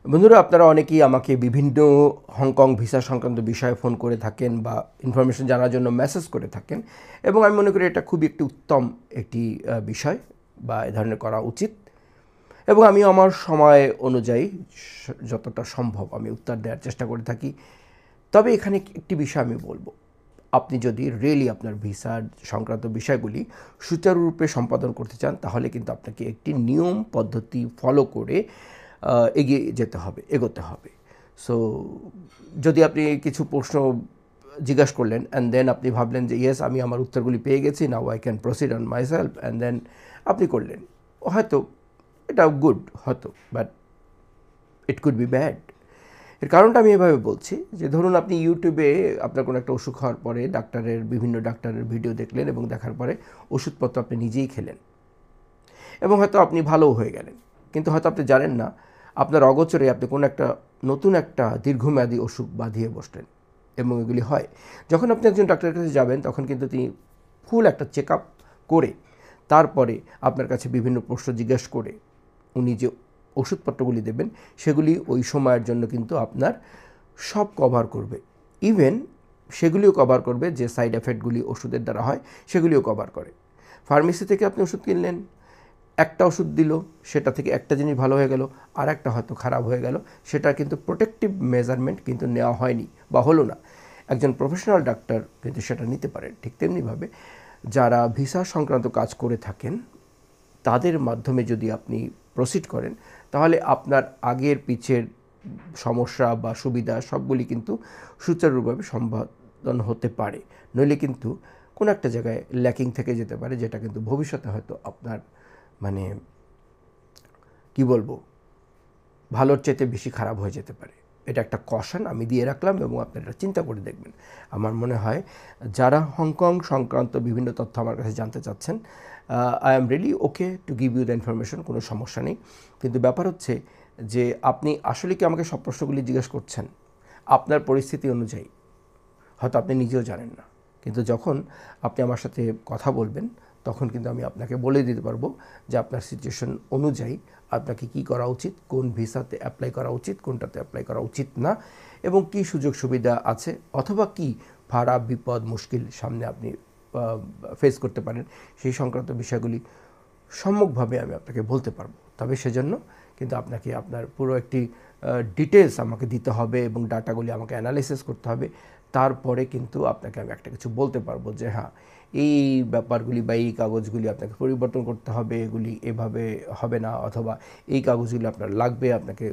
বন্ধুরা, আপনারা অনেকেই আমাকে বিভিন্ন হংকং ভিসা সংক্রান্ত বিষয়ে ফোন করে থাকেন বা ইনফরমেশন জানার জন্য মেসেজ করে থাকেন, এবং আমি মনে করি এটা খুবই একটি উত্তম একটি বিষয় বা এ ধরনের করা উচিত। এবং আমি আমার সময় অনুযায়ী যতটা সম্ভব আমি উত্তর দেওয়ার চেষ্টা করে থাকি। তবে এখানে একটি বিষয় আমি বলবো, আপনি যদি রিয়েলি আপনার ভিসার সংক্রান্ত বিষয়গুলি সুচারুরূপে সম্পাদন করতে চান, তাহলে কিন্তু আপনাকে একটি নিয়ম পদ্ধতি ফলো করে এগিয়ে যেতে হবে, এগোতে হবে। সো যদি আপনি কিছু প্রশ্ন জিজ্ঞাসা করলেন অ্যান্ড দেন আপনি ভাবলেন যে ইয়েস, আমি আমার উত্তরগুলি পেয়ে গেছি, now I can proceed on myself, and then আপনি করলেন, হয়তো এটা গুড, হয়তো, but it could be bad. এর কারণটা আমি এভাবে বলছি যে ধরুন আপনি ইউটিউবে আপনার কোনো একটা অসুখ হওয়ার পরে বিভিন্ন ডাক্তারের ভিডিও দেখলেন, এবং দেখার পরে ওষুধপত্র আপনি নিজেই খেলেন, এবং হয়তো আপনি ভালোও হয়ে গেলেন। কিন্তু হয়তো আপনি জানেন না, আপনার অগোচরে আপনি কোনো একটা নতুন একটা দীর্ঘমেয়াদী অসুখ বাঁধিয়ে বসলেন, এবং এগুলি হয়। যখন আপনি একজন ডাক্তারের কাছে যাবেন, তখন কিন্তু তিনি ফুল একটা চেক আপ করে তারপরে আপনার কাছে বিভিন্ন প্রশ্ন জিজ্ঞেস করে উনি যে ওষুধপত্রগুলি দেবেন, সেগুলি ওই সময়ের জন্য কিন্তু আপনার সব কভার করবে। ইভেন সেগুলিও কভার করবে যে সাইড এফেক্টগুলি ওষুধের দ্বারা হয়, সেগুলিও কভার করে। ফার্মেসি থেকে আপনি ওষুধ কিনলেন, একটা ওষুধ দিল, সেটা থেকে একটা জিনিস ভালো হয়ে গেল, আর একটা হয়তো খারাপ হয়ে গেল, সেটা কিন্তু প্রোটেক্টিভ মেজারমেন্ট কিন্তু নেওয়া হয়নি বা হলো না। একজন প্রফেশনাল ডাক্তার কিন্তু সেটা নিতে পারেন। ঠিক তেমনিভাবে যারা ভিসা সংক্রান্ত কাজ করে থাকেন, তাদের মাধ্যমে যদি আপনি প্রসিড করেন, তাহলে আপনার আগের পিছের সমস্যা বা সুবিধা সবগুলি কিন্তু সুচারুভাবে সম্পাদন হতে পারে। নইলে কিন্তু কোনো একটা জায়গায় ল্যাকিং থেকে যেতে পারে, যেটা কিন্তু ভবিষ্যতে হয়তো আপনার মানে কি বলবো, ভালোর চাইতে বেশি খারাপ হয়ে যেতে পারে। এটা একটা কশন আমি দিয়ে রাখলাম, এবং আপনারা এটা চিন্তা করে দেখবেন। আমার মনে হয় যারা হংকং সংক্রান্ত বিভিন্ন তথ্য আমার কাছে জানতে চাচ্ছেন, I am really okay to give you the information, কোনো সমস্যা নেই। কিন্তু ব্যাপার হচ্ছে যে আপনি আসলে কি আমাকে সব প্রশ্নগুলি জিজ্ঞেস করছেন আপনার পরিস্থিতি অনুযায়ী? হয়তো আপনি নিজেও জানেন না, কিন্তু যখন আপনি আমার সাথে কথা বলবেন, তখন কিন্তু আমি আপনাকে বলে দিতে পারবো যে আপনার সিচুয়েশন অনুযায়ী আপনাকে কি করা উচিত, কোন ভিসাতে অ্যাপ্লাই করা উচিত, কোনটাতে অ্যাপ্লাই করা উচিত না, এবং কি সুযোগ সুবিধা আছে, অথবা কি ভাড়া বিপদ মুশকিল সামনে আপনি ফেস করতে পারেন, সেই সংক্রান্ত বিষয়গুলি সম্যকভাবে আমি আপনাকে বলতে পারবো। তবে সেজন্য কিন্তু আপনাকে আপনার পুরো একটি ডিটেলস আমাকে দিতে হবে, এবং ডাটাগুলি আমাকে অ্যানালাইসিস করতে হবে। তারপরে কিন্তু আপনাকে আমি একটা কিছু বলতে পারবো যে হ্যাঁ, এই ব্যাপারগুলি বা এই কাগজগুলি আপনাকে পরিবর্তন করতে হবে, এগুলি এভাবে হবে না, অথবা এই কাগজগুলি আপনার লাগবে, আপনাকে